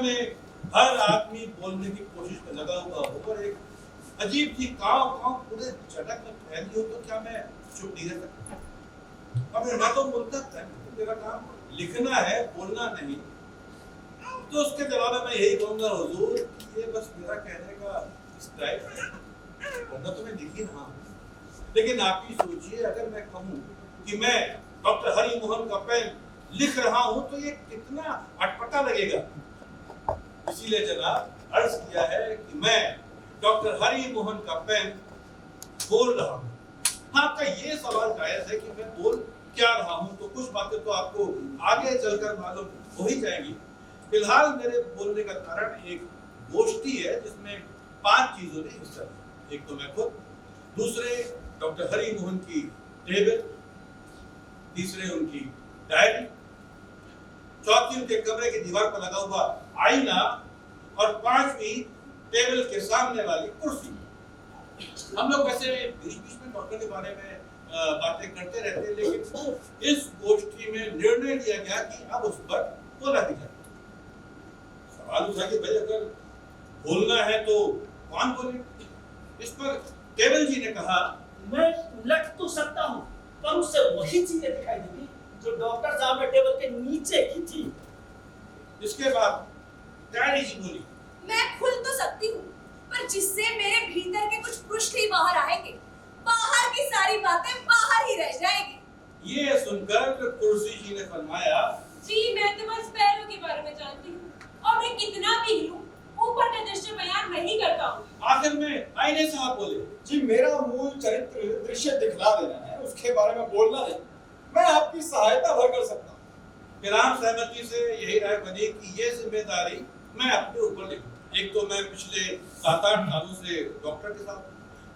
में हर आदमी बोलने की कोशिश में लगा हुआ हो और एक अजीब सी काव काव पूरे जगत में फैली हो, तो क्या मैं चुप नहीं रह सकता? अब मैं तो बोलता था, मेरा काम लिखना है, बोलना नहीं। तो उसके जवाब में मैं यही कहूंगा हुजूर, ये बस मेरा कहने का स्टाइल है, वरना तो मैं लिख ही रहा हूं। लेकिन आप ही सोचिए, अगर मैं कहूं कि मैं डॉक्टर हरि मोहन का पेन लिख रहा हूं तो ये कितना अटपटा लगेगा। इसीलिए जनाब अर्ज किया है कि मैं डॉक्टर हरि मोहन का पेन बोल रहा हूं। हाँ, आपका ये सवाल जायज है कि मैं बोल क्या रहा हूं, तो कुछ बातें तो आपको आगे चलकर मालूम हो ही जाएंगी। फिलहाल मेरे बोलने का कारण एक गोष्ठी है जिसमें 5 चीजों ने हिस्सा लिया। एक तो मैं खुद, दूसरे डॉक्टर हरि मोहन की टेबल, तीसरे उनकी डायरी, चौथी उनके कमरे की दीवार पर लगा हुआ आईना और 5वीं टेबल के सामने वाली कुर्सी। हम लोग वैसे बीच-बीच में डॉक्टर के बारे में बातें करते रहते हैं, लेकिन इस गोष्ठी में निर्णय लिया गया कि अब उस पर बोला भी जाए। सवाल उठा कि भाई अगर बोलना है तो कौन बोले? इस पर टेबल जी ने कहा, मैं उलट तो सकता हूँ, पर उससे वही चीजें दिखाई देंगी जो डॉक्टर साहब ने टेबल के नीचे की थी। इसके बाद डायरी जी बोली, मैं खुल तो सकती हूँ, पर जिससे मेरे भीतर के कुछ पृष्ठ ही बाहर आएंगे, बाहर की सारी बातें बाहर ही रह जाएंगी। ये सुनकर कुर्सी जी ने फरमाया, जी मैं तो बस पैरों के बारे में जानती हूँ, और मैं कितना भी हिलूं, ऊपर का दृश्य बयान नहीं करता हूँ। आखिर में आईने साहब बोले, जी मेरा मूल चरित्र दृश्य दिखला देना है, उसके बारे में बोलना नहीं। मैं आपकी सहायता भर कर सकता हूँ। फिर आम सहमति से यही राय बनी कि ये जिम्मेदारी मैं अपने ऊपर ले लूं। एक तो मैं पिछले 7-8 सालों से डॉक्टर के साथ,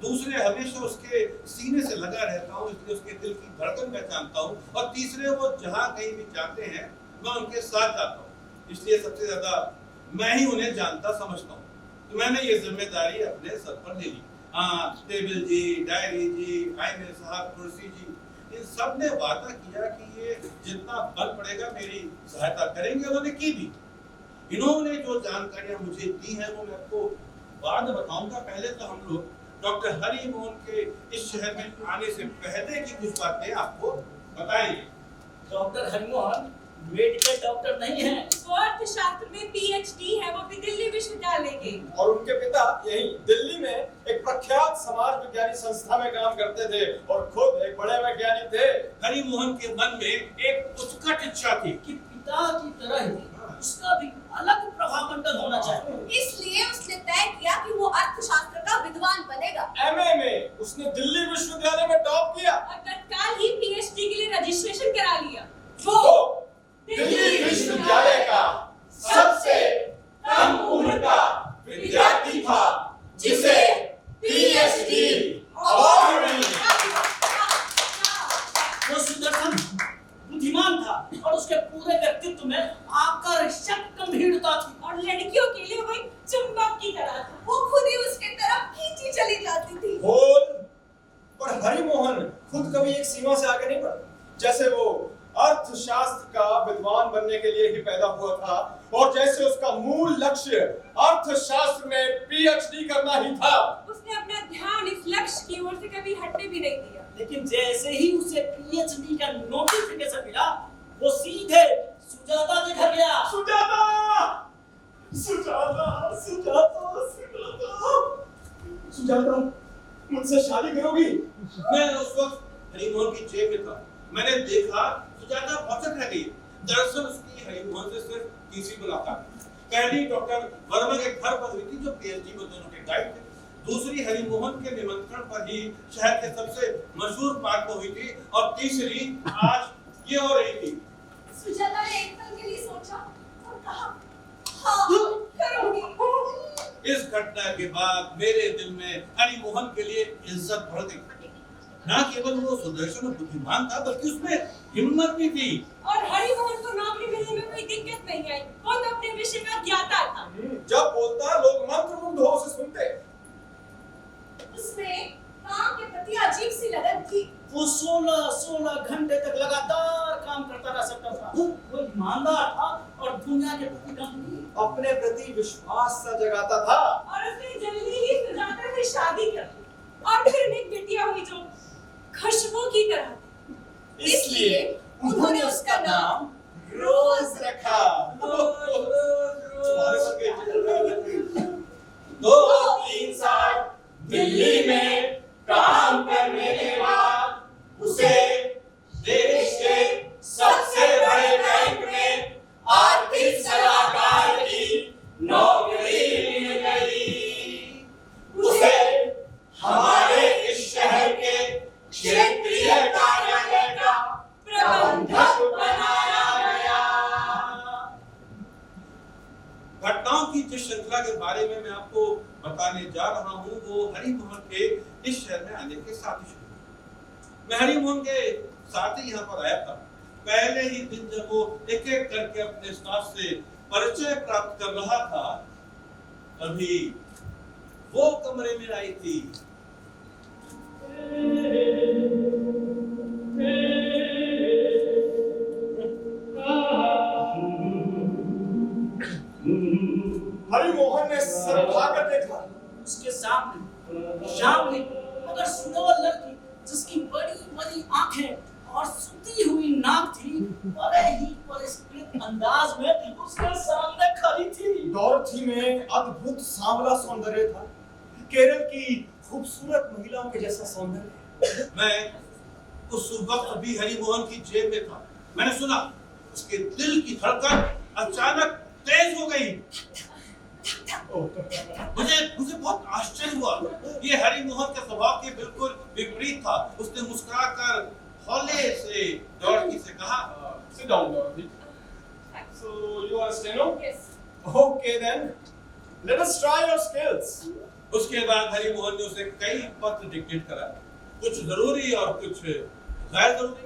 दूसरे हमेशा उसके सीने से लगा रहता हूँ, इसलिए उसके दिल की धड़कन मैं जानता हूँ, और तीसरे वो जहाँ कहीं भी जाते हैं मैं उनके साथ जाता हूँ, इसलिए सबसे ज्यादा मैं ही उन्हें जानता समझता हूँ। तो मैंने ये जिम्मेदारी अपने सर पर ले ली। हाँ, टेबल जी, डायरी जी, आईने साहब, कुर्सी जी, इन सब ने वादा किया कि ये जितना बल पड़ेगा मेरी सहायता करेंगे, उन्होंने की भी। इन्होंने जो जानकारियां मुझे दी हैं वो मैं आपको बाद में बताऊंगा। पहले तो हम लोग डॉक्टर हरि मोहन के इस शहर में आने से पहले की कुछ बातें आपको बताएंगे। डॉक्टर हरिमोहन मेडिकल डॉक्टर नहीं है, वो अर्थशास्त्र में पीएचडी है, वो भी दिल्ली विश्वविद्यालय के। और उनके पिता यही दिल्ली में एक प्रख्यात समाज विज्ञानी संस्था में काम करते थे और खुद एक बड़े वैज्ञानिक थे। हरि मोहन के मन में एक उत्कट इच्छा थी कि पिता की तरह ही उसका भी अलग प्रभामंडल होना चाहिए। इसलिए उसने तय किया कि वो अर्थशास्त्र का विद्वान बनेगा। एमए में उसने दिल्ली विश्वविद्यालय में टॉप किया और तत्काल ही पीएचडी के लिए रजिस्ट्रेशन करा लिया। वो दिल्ली विश्वविद्यालय का सबसे कम उम्र का विद्यार्थी था जिसे पीएचडी अवार्ड मिला। वो सुदर्शन बुद्धिमान था और उसके पूरे व्यक्तित्व में आकर्षक गंभीरता थी, और लड़कियों के लिए वो एक चुंबक की तरह था, वो खुद ही उसके तरफ खींची चली जाती थी। बोल, पर हरि मोहन खुद कभी एक सीमा से आगे नहीं बढ़ा। जैसे वो अर्थशास्त्र का विद्वान बनने के लिए ही पैदा हुआ था और जैसे उसका मूल लक्ष्य अर्थशास्त्र में पीएचडी करना ही था, उसने अपना ध्यान इस लक्ष्य की ओर से कभी हटने भी नहीं दिया। लेकिन जैसे ही उसे पीएचडी का नोटिफिकेशन मिला, वो सीधे सुजाता के घर गया। सुजाता, सुजाता, सुजाता, सुजाता, सुजाता, मुझसे शादी करोगी? मैं उस वक्त हरि मोहन की जेब में था। मैंने देखा सुजाता भौचक रह गई। दरअसल उसकी हरि मोहन से सिर्फ तीसरी मुलाकात। पहली डॉक्टर वर्मा के घर पर हुई थी जो पीएचडी में दोनों के गाइड थे। दूसरी हरि मोहन के निमंत्रण पर ही शहर के सबसे मशहूर पार्क में हुई थी, और तीसरी आज ये हो रही थी। सुजाता ने एक पल के लिए सोचा और कहा, हाँ करूंगी। इस घटना के बाद मेरे दिल में हरि मोहन के लिए इज्जत बढ़ गई। ना केवल वो सुदर्शन और बुद्धिमान था, बल्कि उसमें हिम्मत भी थी। और हरि मोहन को नौकरी मिलने में कोई दिक्कत नहीं आई। वो तो अपने विषय का ज्ञाता था। जब बोलता लोग मंत्रमुग्ध हो उसे सुनते। उसमें काम के प्रति अजीब सी लगन थी। वो 16 घंटे तक लगातार काम करता रह सकता था। वो ईमानदार था और दुनिया के प्रति गंभीर। अब अपने प्रति विश्वास सा जगाता था। और उसने जल्दी ही सुजाता से शादी कर ली और फिर एक बिटिया हुई जो खुशबू की तरह थी। इसलिए उन्होंने उसका नाम रोज रखा। दो तीन साल दिल्ली में काम करने के बाद उसे देश के सबसे बड़े बैंक में आर्थिक सलाहकार की नौकरी मिल गई। उसे हमारे इस शहर के क्षेत्रीय कार्यालय का प्रबंधक बनाया गया। घटनाओं की जिस श्रृंखला के बारे में मैं आपको बताने जा रहा हूँ वो हरिमोहन के इस शहर में आने के साथ ही शुरू हुई। मैं हरिमोहन के साथ ही यहाँ पर आया था। पहले ही दिन जब वो एक एक करके अपने स्टाफ से परिचय प्राप्त कर रहा था तभी वो कमरे में आई थी। हरिमोहन ने सर उठाकर देखा। उसके सामने मगर सुंदर लड़की जिसकी बड़ी बड़ी आंखें और सुती हुई नाक थी बड़े ही परिष्कृत अंदाज में उसके सामने खड़ी थी। डॉर्थी में अद्भुत सांवला सौंदर्य था, केरल की खूबसूरत महिलाओं के जैसा सौंदर्य। मैं उस वक्त भी हरिमोहन की जेब में था। मैंने सुना उसके दिल की धड़कन अचानक तेज हो गई। मुझे बहुत आश्चर्य हुआ। ये हरिमोहन के स्वभाव के बिल्कुल विपरीत था। उसने मुस्कुराकर हौले से डॉर्थी से कहा, Sit down, Dorothy. So you are a steno? Yes. Okay then. Let us try your skills. उसके बाद हरिमोहन ने उसे कई पत्र डिक्टेट करा, कुछ जरूरी और कुछ गैर जरूरी।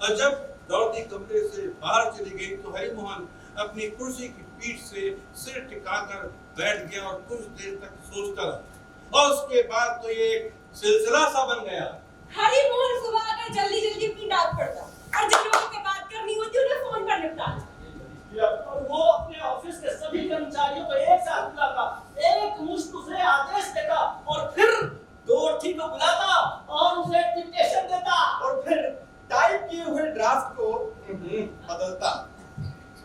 और जब डॉर्थी कमरे से बाहर चली गई तो हरिमोहन अपनी कुर्सी की पीठ से सिर टिकाकर बैठ गया और कुछ देर तक सोचता रहा। और उसके बाद तो ये एक सिलसिला सा बन गया। हरिमोहन सुबह आकर जल्दी जल्दी अपनी डाक पढ़ता और जिन लोगों से बात करनी होती उन्हें फोन पर निपटाता। और वो अपने ऑफिस के सभी कर्मचारियों को एक साथ बुलाता, एक मुश्त उसे आदेश देता और फिर डॉर्थी को बुलाता और उसे डिक्टेशन देता और फिर टाइप किए हुए ड्राफ्ट को बदलता,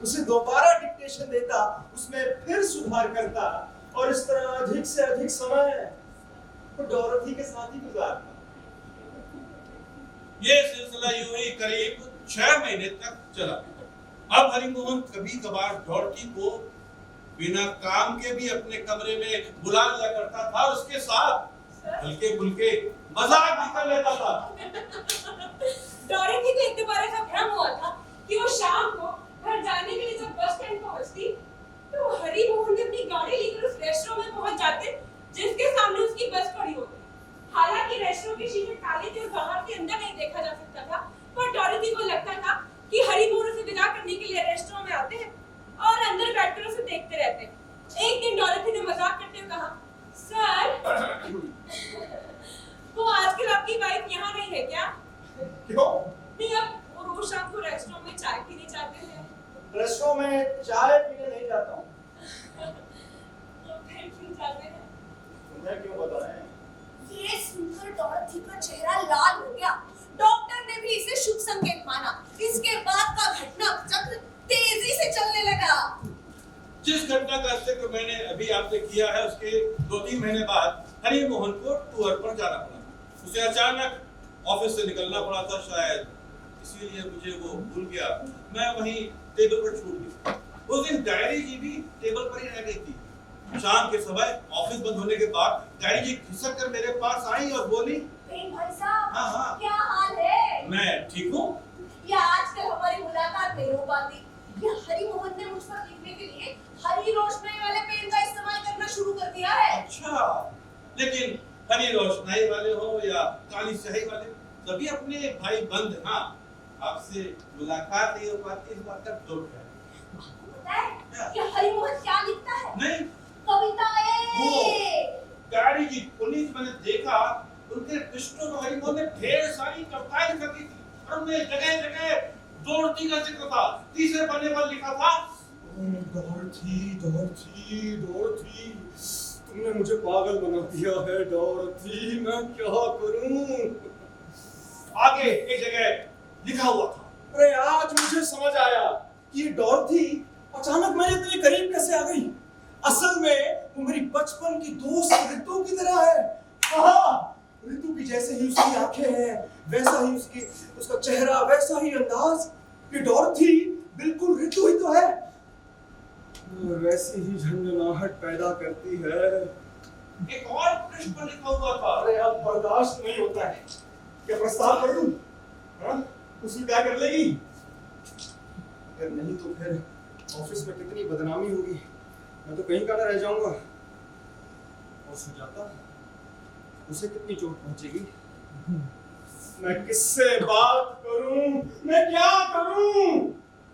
उसे दोबारा डिक्टेशन देता, उसमें फिर सुधार करता और इस तरह अधिक से अधिक समय तो डॉर्थी के साथ ही गुजारता। ये सिलसिला यूं ही करीब 6 महीने तक चला। अब हरिमोहन कभी कभार डॉर्थी को बिना काम के भी अपने कमरे में बुला लिया करता था और उसके साथ हल्के फुल्के मजाक भी कर लेता था। डॉरेथी को एक बार ऐसा भ्रम हुआ था कि वो शाम को घर जाने के लिए जब बस स्टैंड पहुंचती तो हरिमोहन ने अपनी गाड़ी लेकर उस रेस्टोरेंट में पहुंच जाते जिसके सामने उसकी बस खड़ी होती। हालांकि रेस्टोरेंट के शीशे काले थे और बाहर से अंदर नहीं देखा जा सकता था, पर डॉरेथी को लगता था कि हरिमोहन उसे विदा करने के लिए रेस्टोरेंट में आते हैं और अंदर बैठकर उसे देखते रहते हैं। एक दिन डॉरेथी ने मजाक करते हुए कहा, सर वो आजकल आपकी वाइफ यहाँ नहीं है क्या? क्यों? नहीं, अब वो रोज शाम को रेस्टोरेंट में चाय पीने जाते हैं। रेस्टोरेंट में चाय पीने नहीं जाता हूँ। तो फिर क्यों जाते हैं? तुम्हें क्यों बताएं? ये सुनकर डॉर्थी का चेहरा लाल हो गया। डॉक्टर ने भी इसे शुभ संकेत माना। इसके बाद का घटना चक्र तेजी से चलने लगा। जिस घटना का जिक्र मैंने अभी आपसे किया है उसके 2-3 महीने बाद हरिमोहन को टूर पर जाना पड़ा। उसे अचानक ऑफिस से निकलना पड़ा था, शायद इसीलिए मुझे वो भूल गया। मैं वहीं टेबल पर छूट गया। उस दिन डायरी जी भी टेबल पर ही रह गई थी। शाम के समय ऑफिस बंद होने के बाद डायरी जी खिसक कर मेरे पास आई और बोली, भाई साहब, हाँ, क्या हाल है? मैं ठीक हूँ। या आजकल हमारी मुलाकात नहीं हो पाती। या हरिमोहन ने मुझ पर लिखने के लिए हरी रोशनाई वाले पेन का इस्तेमाल करना शुरू कर दिया है। अच्छा, लेकिन हरी रोशनाई वाले हो या काली स्याही वाले, सभी अपने भाई बंद। हाँ, आपसे मुलाकात नहीं हो पाती, इस बात का दुख है। आपको पता है कि हरिमोहन क्या लिखता है? नहीं, कविताएं। गाड़ी की पुलिस मैंने देखा, उनके पृष्ठों में हरिमोहन ने ढेर सारी कविताएं लिखी थी और उनमें जगह-जगह डॉर्थी का जिक्र था। तीसरे पन्ने पर लिखा था, डॉर्थी डॉर्थी, डॉर्थी, तुमने मुझे पागल बना दिया है डॉर्थी, मैं क्या करूं? आगे एक जगह लिखा हुआ था। अरे आज मुझे समझ आया कि ये डॉर्थी अचानक मेरे इतने करीब कैसे आ गई। असल में वो मेरी बचपन की दोस्त ऋतु की तरह है। हाँ, ऋतु की जैसे ही उसकी आंखें हैं, वैसा ही उसका चेहरा, वैसा ही अंदाज। ये डॉर्थी बिल्कुल ऋतु ही तो है, और वैसी ही झंझनाहट पैदा करती है। एक और पृष्ठ पर लिखा हुआ था। अरे अब बर्दाश्त नहीं होता है। क्या प्रस्ताव कर दूं? हाँ? तू स्वीकार कर लेगी? अगर नहीं तो फिर ऑफिस में कितनी बदनामी होगी, मैं तो कहीं का ना रह जाऊंगा। और सुजाता, उसे कितनी चोट पहुंचेगी? मैं किससे बात करूं? मैं क्या करूं?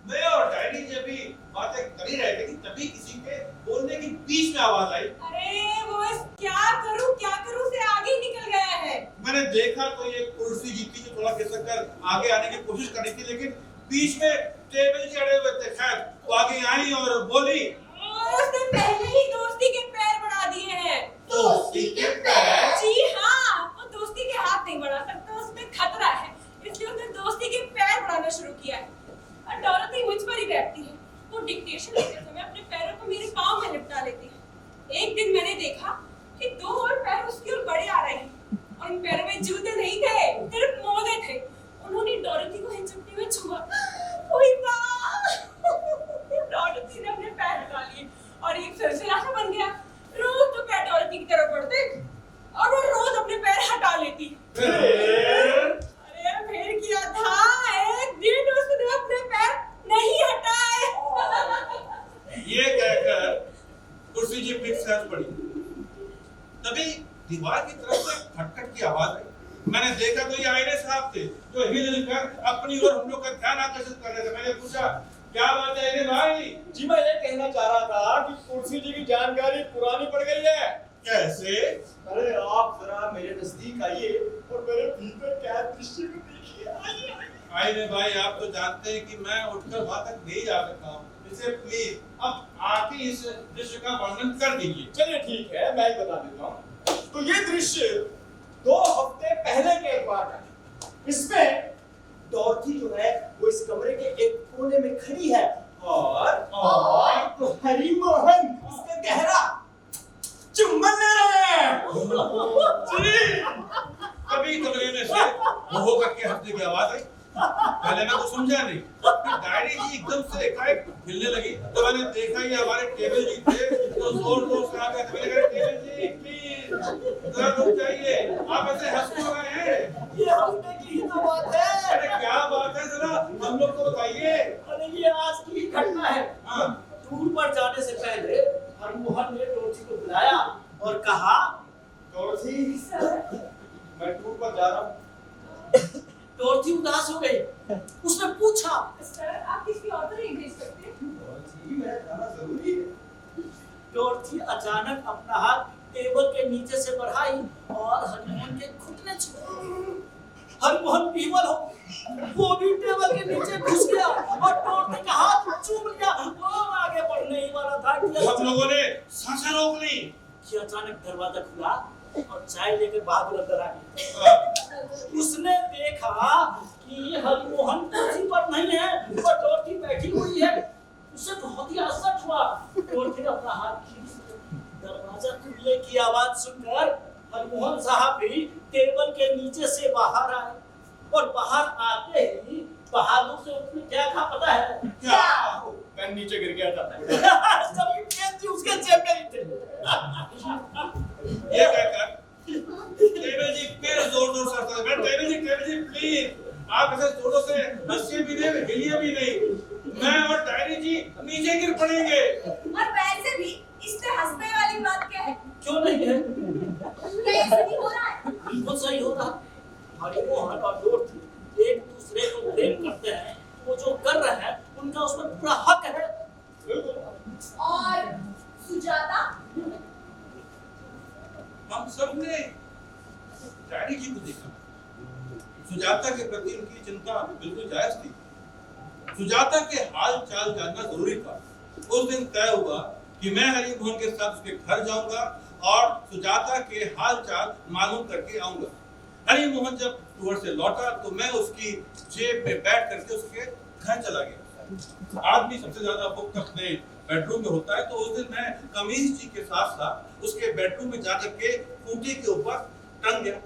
मैं और डैडी जब भी बातें कर ही रहे थे कि तभी किसी के बोलने की बीच में आवाज आई। अरे वो क्या करूं से आगे ही निकल गया है। मैंने देखा तो ये कुर्सी जीती जो थोड़ा खिसक कर आगे आने की कोशिश कर रही थी, लेकिन बीच में टेबल चढ़े हुए थे। खैर वो आगे आई और बोली, उसने पहले ही दोस्ती के पैर बढ़ा दिए हैं। दोस्ती के पैर? जी हाँ, वो दोस्ती के हाथ नहीं बढ़ा सकता, उसमें खतरा है, इसलिए उसने दोस्ती के पैर बढ़ाना शुरू किया है। और डॉरथी मुझ पर ही बैठती है। वो डिक्टेशन लेते समय अपने पैरों को मेरे पाँव में लिपटा लेती है। एक दिन मैंने देखा कि 2 और पैर उसकी ओर बड़े आ रहे हैं, और उन पैरों में जूते नहीं थे, सिर्फ मोजे थे। उन्होंने डॉरथी को हिचकते हुए छुआ। ओए वाह! डॉरथी ने अपने पैर हटा लिए और एक सिलसिला सा बन गया। रोज तो पैर डॉरथी की तरफ बढ़ते और वो रोज अपने पैर हटा लेती। अरे फिर किया था, एक दिन उसने अपने पैर नहीं हटाए। ये कहकर कुर्सी जी फिर सहज पड़ी। तभी दीवार की तरफ से खटखट की आवाज आई। मैंने देखा तो ये आईने साहब थे जो हिल कर अपनी ओर हम लोग का ध्यान आकर्षित कर रहे थे। मैंने पूछा, क्या बात है भाई? जी मैं ये कहना चाह रहा था कि कुर्सी जी की जानकारी पुरानी पड़ गई है। कैसे? अरे आप जरा मेरे नजदीक आइए और मेरे भीतर क्या दृश्य को देखिए। आईने भाई, आप तो जानते हैं कि मैं उठकर वहां तक नहीं जा सकता हूँ, इसे प्लीज अब आके इस दृश्य का वर्णन कर दीजिए। चलिए ठीक है, मैं ही बता देता हूँ। तो ये दृश्य 2 हफ्ते पहले के एक बार का है। इसमें डॉर्थी जो है वो इस कमरे के एक कोने में खड़ी है और तो हरि मोहन उसका गहरा चुम्बन ले रहे हैं। जी कभी कमरे में से वो करके हंसने की आवाज आई। पहले मैं तो समझा नहीं, फिर डायरी जी एकदम से एकाएक हिलने लगी। तो मैंने देखा ये हमारे टेबल जी थे, तो जोर से आ गए थे। मैंने कहा, टेबल जी प्लीज जरा रुक जाइए, आप ऐसे हंस क्यों रहे हैं? ये हफ्ते की ही तो बात है। अरे क्या बात है, जरा हम लोग को बताइए। अरे ये आज की ही घटना है। हाँ, टूर पर जाने से पहले हरमोहन ने डॉरथी को बुलाया और कहा, डॉर्थी मैं टूर पर जा रहा हूँ। डॉरथी उदास हो गई। उसने पूछा, सर आप किसी और को नहीं भेज सकते? डॉर्थी मेरा जाना जरूरी है। डॉरथी अचानक अपना हाथ टेबल के नीचे से बढ़ाई और हरमोहन के घुटने छुए। हरमोहन विवल हो, वो भी टेबल के नीचे घुस गया और डॉरथी का हाथ चूम लिया। वो आगे बढ़ने ही वाला था कि हम लोगों ने सांसें रोक ली कि अचानक दरवाजा खुला और चाय लेकर बहादुर अंदर आ गई। उसने देखा कि हरमोहन कुर्सी पर नहीं है और डॉरथी बैठी हुई है। उसे बहुत ही आश्चर्य हुआ। डॉरथी ने अपना हाथ खींच दरवाजा खुलने की आवाज सुनकर हरमोहन साहब भी टेबल के नीचे से बाहर आए और बाहर आते ही बहादुर से उसने क्या कहा पता है? क्या? पेन नीचे गिर गया था। सभी पेन जी उसके जेब में ही थे। ये कहकर टेबल जी फिर जोर से हंसते थे। टेबल जी प्लीज आप ऐसे जोरों से हंसिए भी नहीं, हिलिए भी नहीं, मैं और डायरी जी नीचे गिर पड़ेंगे। और वैसे भी इसमें हंसने वाली बात क्या है? क्यों नहीं है? क्या ये सही हो रहा है? बिल्कुल सही हो रहा। हरमोहन और डॉरथी एक दूसरे को प्रेम करते हैं। वो जो कर रहे हैं उनका उसमें पूरा हक है। और सुजाता? हम सब ने डैडी जी को देखा। सुजाता के प्रति उनकी चिंता बिल्कुल जायज थी। सुजाता के हाल चाल जानना जरूरी था। उस दिन तय हुआ कि मैं हरि मोहन के साथ उसके घर जाऊंगा और सुजाता के हाल चाल मालूम करके आऊंगा। हरि मोहन जब टूर से लौटा तो मैं उसकी जेब में बैठ करके उसके घर चला गया। आदमी सबसे ज्यादा वक्त अपने बेडरूम में होता है, तो उस दिन मैं कमीज जी के साथ साथ उसके बेडरूम में जाकर के खूंटी के ऊपर टंग गया।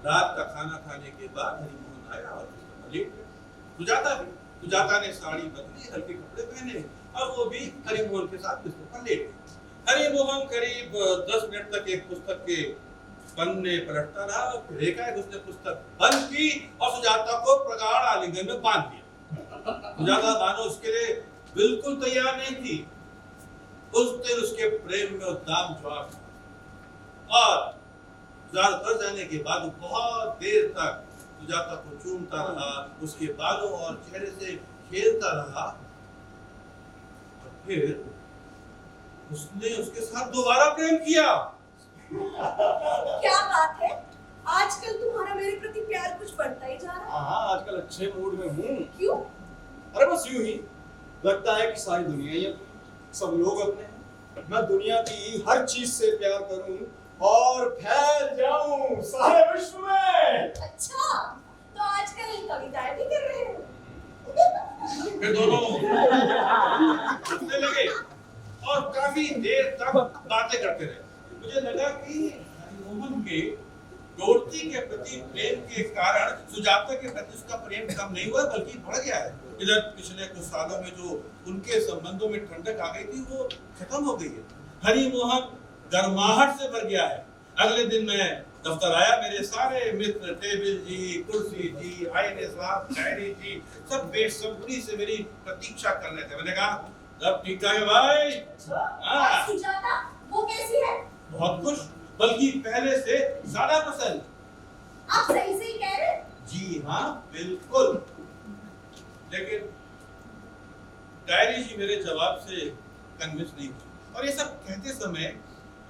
रात का खाना खाने के बाद हरि मोहन आया और लेट गया। सुजाता ने साड़ी बदली, हल्के कपड़े पहने और वो भी हरि मोहन के साथ बिस्तर पर लेट गई। हरि मोहन करीब 10 मिनट तक एक पुस्तक के पन्ने पलटता रहा और फिर एकाएक उसने पुस्तक बंद की और सुजाता को प्रगाढ़ आलिंगन में बांध दिया। सुजाता मानो उसके लिए बिल्कुल तैयार नहीं थी। उस दिन उसके प्रेम में उद्दाम ज्वार था और गुजार कर जाने के बाद बहुत देर तक सुजाता को चूमता रहा, उसके बालों और चेहरे से खेलता रहा और फिर उसने उसके साथ दोबारा प्रेम किया। क्या बात है, आजकल तुम्हारा मेरे प्रति प्यार कुछ बढ़ता ही जा रहा है। हाँ, आजकल अच्छे मूड में हूँ। क्यों? अरे बस यूं ही लगता है कि सारी दुनिया ही अपनी, सब लोग अपने हैं। मैं दुनिया की हर चीज से प्यार करूं और फैल जाऊं सारे विश्व में। अच्छा, तो आजकल कविताएं भी कर रहे हो? फिर दोनों हंसने लगे और काफी देर तक बातें करते रहे। मुझे लगा कि हरिमोहन के डोरती के प्रति प्रेम के कारण सुजाता के प्रति उसका प्रेम कम नहीं हुआ बल्कि बढ़ गया है। इधर पिछले कुछ सालों में जो उनके संबंधों में ठंडक आ गई थी वो खत्म हो गई है। हरिमोहन गर्माहट से भर गया है। अगले दिन मैं दफ्तर आया, मेरे सारे मित्र, टेबल जी, कुर्सी जी, आईने साहब, डायरी जी, सब बेसब्री से मेरी प्रतीक्षा कर रहे थे। मैंने कहा सब ठीक ठाक है भाई। और सुजाता, वो कैसी है? बहुत खुश, बल्कि पहले से ज्यादा पसंद। आप सही से ही कह रहे हैं? जी हाँ, बिल्कुल। लेकिन डायरी जी मेरे जवाब से कन्विंस नहीं हुई और ये सब कहते समय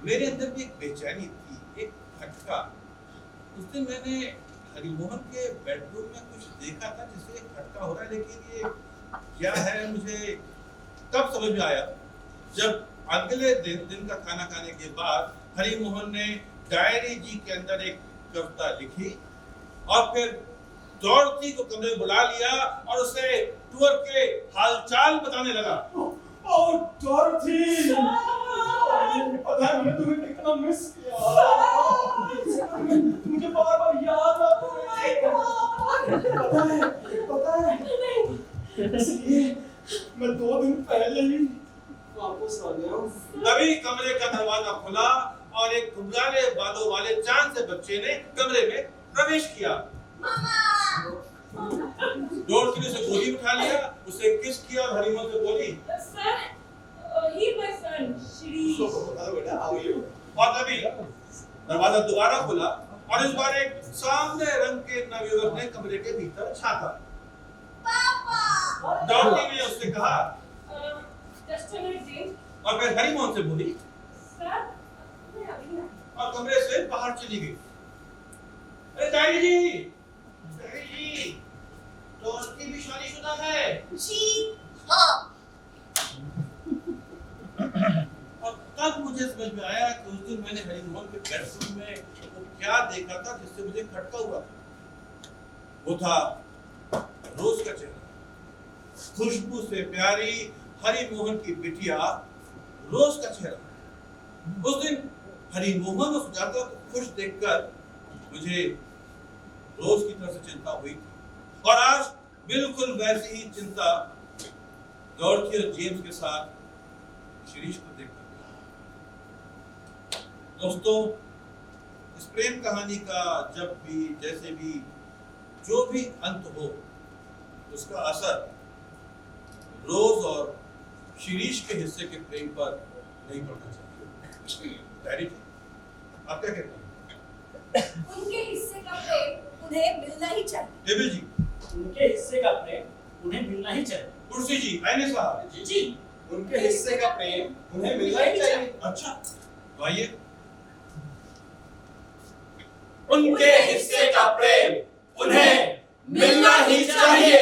मेरे अंदर भी एक बेचैनी थी, एक खटका। उस दिन मैंने हरिमोहन के बेडरूम में कुछ देखा था जिससे खटका हो रहा है, लेकिन ये क्या है मुझे कब समझ में आया जब अगले दिन का खाना खाने के बाद हरिमोहन ने डायरी जी के अंदर एक कविता लिखी और फिर डॉर्थी को कमरे में बुला लिया और उसे टूर के हालचाल बताने लगा। और डॉर्थी, पता है मैंने तुम्हें कितना मिस किया। मुझे बार-बार याद आता है। पता है इसलिए मैं 2 दिन पहले ही वापस आ गया हूँ। तभी कमरे का दरवाजा खुला और एक घुंघराले बालों वाले चांद से बच्चे ने कमरे में प्रवेश किया। डॉर्थी ने उसे गोदी उठा लिया, उसे किस किया और हरिमोहन से बोली, sir, he my son Shri. बेटा आओ ये। और तभी दरवाजा दोबारा खुला और इस बार एक सामने रंग के नवयुवक ने कमरे के भीतर झांका। पापा! डॉर्थी ने उससे कहा जस्ट अ मिनट जेम्स। और फिर हरिमोहन से बोली सर, मैं अभी ना। और कमरे से बाहर चली गई। अरे डायरी जी, डॉर्थी भी शादीशुदा है। जी हाँ। और तब मुझे समझ में आया कि उस दिन मैंने हरिमोहन के बेडरूम में वो क्या देखा था जिससे मुझे खटका हुआ था। वो था रोज का चेहरा, खुशबू से प्यारी हरिमोहन की बिटिया रोज का चेहरा। उस दिन हरिमोहन और सुजाता को खुश देखकर मुझे रोज की तरफ से चिंता हुई थी और आज बिल्कुल वैसी ही चिंता डॉर्थी और जेम्स के साथ शिरीष को देखकर। दोस्तों, इस प्रेम कहानी का जब भी, जैसे भी, जो भी अंत हो, उसका असर रोज और शिरीष के हिस्से के प्रेम पर नहीं पड़ना चाहिए। डैडी, आप क्या कहते हैं? उनके हिस्से का प्रेम उन्हें मिलना ही चाहिए। टेबल जी, उनके हिस्से का प्रेम उन्हें मिलना ही चाहिए। कुर्सी जी, आइने साहब जी, उनके हिस्से का प्रेम उन्हें मिलना ही चाहिए। अच्छा, तो आइए। उनके हिस्से का प्रेम उन्हें मिलना ही चाहिए।